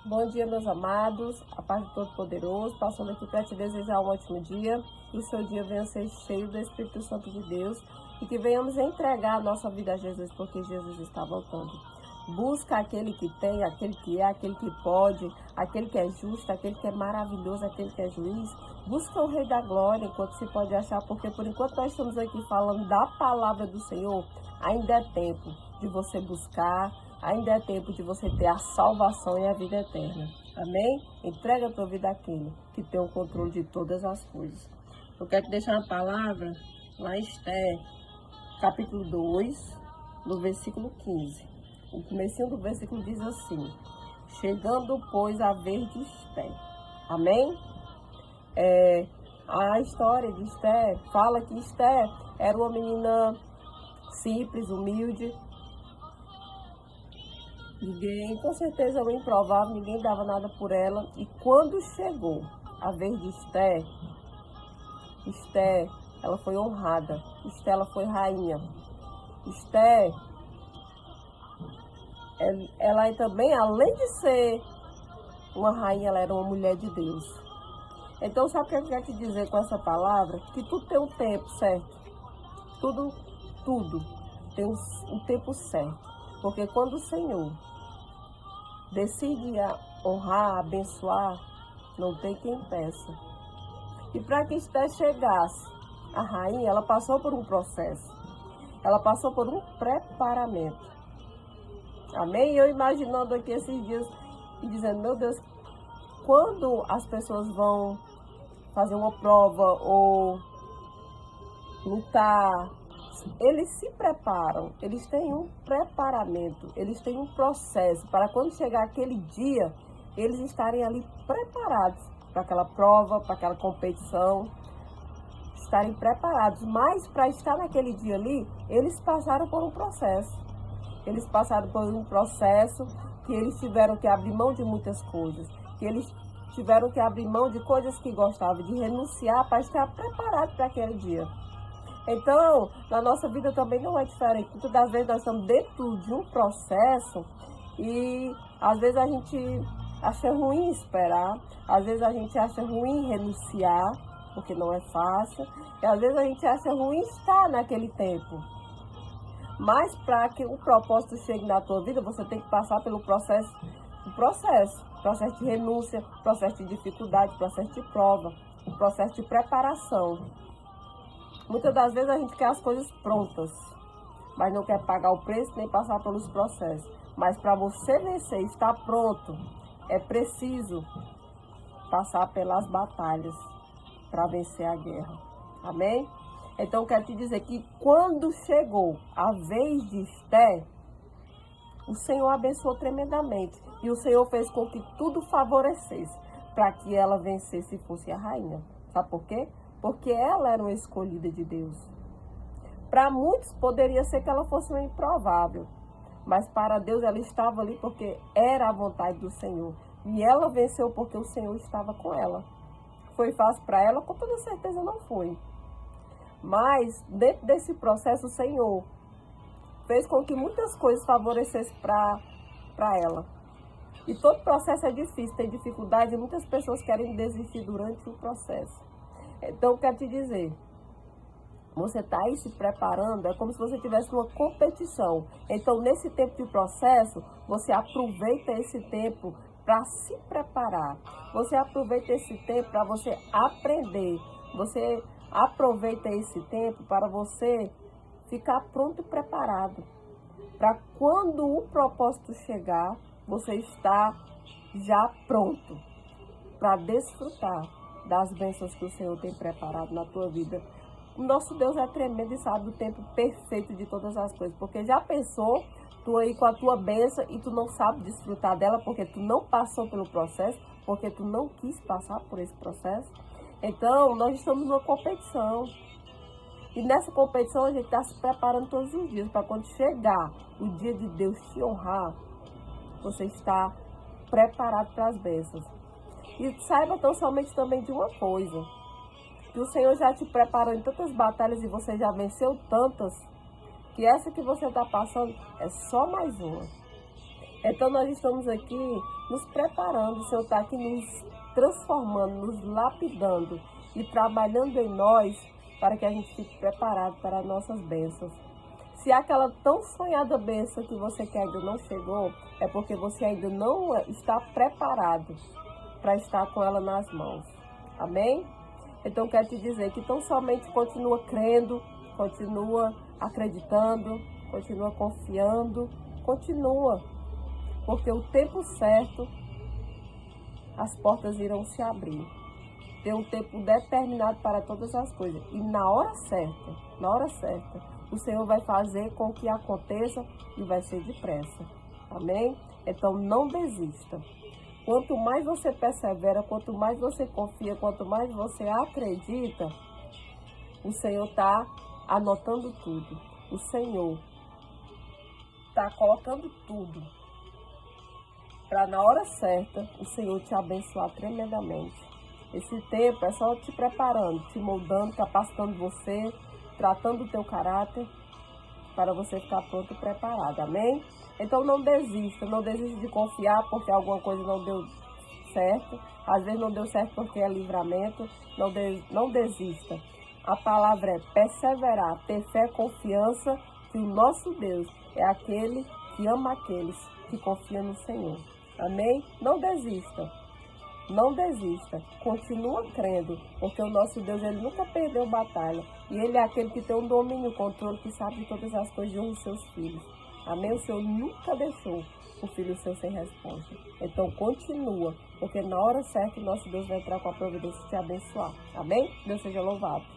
Bom dia, meus amados, a paz do Todo-Poderoso, passando aqui para te desejar um ótimo dia, que o seu dia venha ser cheio do Espírito Santo de Deus e que venhamos entregar a nossa vida a Jesus, porque Jesus está voltando. Busca aquele que tem, aquele que é, aquele que pode, aquele que é justo, aquele que é maravilhoso, aquele que é juiz. Busca o Rei da Glória enquanto se pode achar, porque por enquanto nós estamos aqui falando da palavra do Senhor, ainda é tempo de você buscar, ainda é tempo de você ter a salvação e a vida eterna. Amém? Entrega a tua vida àquele que tem o controle de todas as coisas. Eu quero te deixar uma palavra lá em Esther, capítulo 2, no versículo 15. O comecinho do versículo diz assim: chegando, pois, a vez de Esther. Amém? A história de Esther fala que Esther era uma menina simples, humilde. Ninguém, com certeza, o improvável, ninguém dava nada por ela. E quando chegou a vez de Esther, ela foi honrada. Esther, ela foi rainha. Esther, ela também, além de ser uma rainha, ela era uma mulher de Deus. Então, sabe o que eu quero te dizer com essa palavra? Que tudo tem um tempo certo. Tudo tem um tempo certo. Porque quando o Senhor decide honrar, abençoar, não tem quem peça. E para que Esther chegasse, a rainha, ela passou por um processo. Ela passou por um preparamento. Amém? Eu imaginando aqui esses dias e dizendo, meu Deus, quando as pessoas vão fazer uma prova ou lutar, eles se preparam, eles têm um preparamento, eles têm um processo para quando chegar aquele dia, eles estarem ali preparados para aquela prova, para aquela competição, estarem preparados. Mas para estar naquele dia ali, eles passaram por um processo. Eles passaram por um processo que eles tiveram que abrir mão de muitas coisas, que eles tiveram que abrir mão de coisas que gostavam, de renunciar para estar preparado para aquele dia. Então, na nossa vida também não é diferente. Muitas das vezes nós estamos dentro de um processo e às vezes a gente acha ruim esperar, às vezes a gente acha ruim renunciar, porque não é fácil, e às vezes a gente acha ruim estar naquele tempo. Mas para que o propósito chegue na tua vida, você tem que passar pelo processo de renúncia, processo de dificuldade, processo de prova, processo de preparação. Muitas das vezes a gente quer as coisas prontas, mas não quer pagar o preço nem passar pelos processos. Mas para você vencer, estar pronto, é preciso passar pelas batalhas para vencer a guerra. Amém? Então eu quero te dizer que quando chegou a vez de Esther, o Senhor abençoou tremendamente. E o Senhor fez com que tudo favorecesse para que ela vencesse e fosse a rainha. Sabe por quê? Porque ela era uma escolhida de Deus. Para muitos poderia ser que ela fosse uma improvável, mas para Deus ela estava ali porque era a vontade do Senhor. E ela venceu porque o Senhor estava com ela. Foi fácil para ela? Com toda certeza não foi. Mas dentro desse processo o Senhor fez com que muitas coisas favorecessem para ela. E todo processo é difícil, tem dificuldade e muitas pessoas querem desistir durante o processo. Então, eu quero te dizer, você está aí se preparando, é como se você estivesse numa competição. Então, nesse tempo de processo, você aproveita esse tempo para se preparar. Você aproveita esse tempo para você aprender. Você aproveita esse tempo para você ficar pronto e preparado. Para quando o propósito chegar, você está já pronto para desfrutar das bênçãos que o Senhor tem preparado na tua vida. O nosso Deus é tremendo e sabe o tempo perfeito de todas as coisas. Porque já pensou, tu aí com a tua bênção e tu não sabe desfrutar dela porque tu não passou pelo processo, porque tu não quis passar por esse processo? Então, nós estamos numa competição. E nessa competição a gente está se preparando todos os dias para quando chegar o dia de Deus te honrar, você está preparado para as bênçãos. E saiba tão somente também de uma coisa, que o Senhor já te preparou em tantas batalhas e você já venceu tantas, que essa que você está passando é só mais uma. Então nós estamos aqui nos preparando, o Senhor está aqui nos transformando, nos lapidando e trabalhando em nós para que a gente fique preparado para as nossas bênçãos. Se aquela tão sonhada bênção que você quer ainda não chegou, é porque você ainda não está preparado para estar com ela nas mãos. Amém? Então quero te dizer que tão somente continua crendo, continua acreditando, continua confiando, continua. Porque o tempo certo, as portas irão se abrir. Tem um tempo determinado para todas as coisas. E na hora certa, o Senhor vai fazer com que aconteça e vai ser depressa. Amém? Então não desista. Quanto mais você persevera, quanto mais você confia, quanto mais você acredita, o Senhor está anotando tudo. O Senhor está colocando tudo para na hora certa o Senhor te abençoar tremendamente. Esse tempo é só te preparando, te moldando, capacitando você, tratando o teu caráter para você ficar pronto e preparado. Amém? Então não desista de confiar porque alguma coisa não deu certo. Às vezes não deu certo porque é livramento. Não desista. A palavra é perseverar, ter fé, confiança que o nosso Deus é aquele que ama aqueles que confiam no Senhor. Amém? Não desista. Não desista, continua crendo, porque o nosso Deus, ele nunca perdeu batalha. E ele é aquele que tem o domínio, o controle, que sabe de todas as coisas de os seus filhos. Amém? O Senhor nunca deixou o filho seu sem resposta. Então continua, porque na hora certa o nosso Deus vai entrar com a providência e te abençoar. Amém? Deus seja louvado.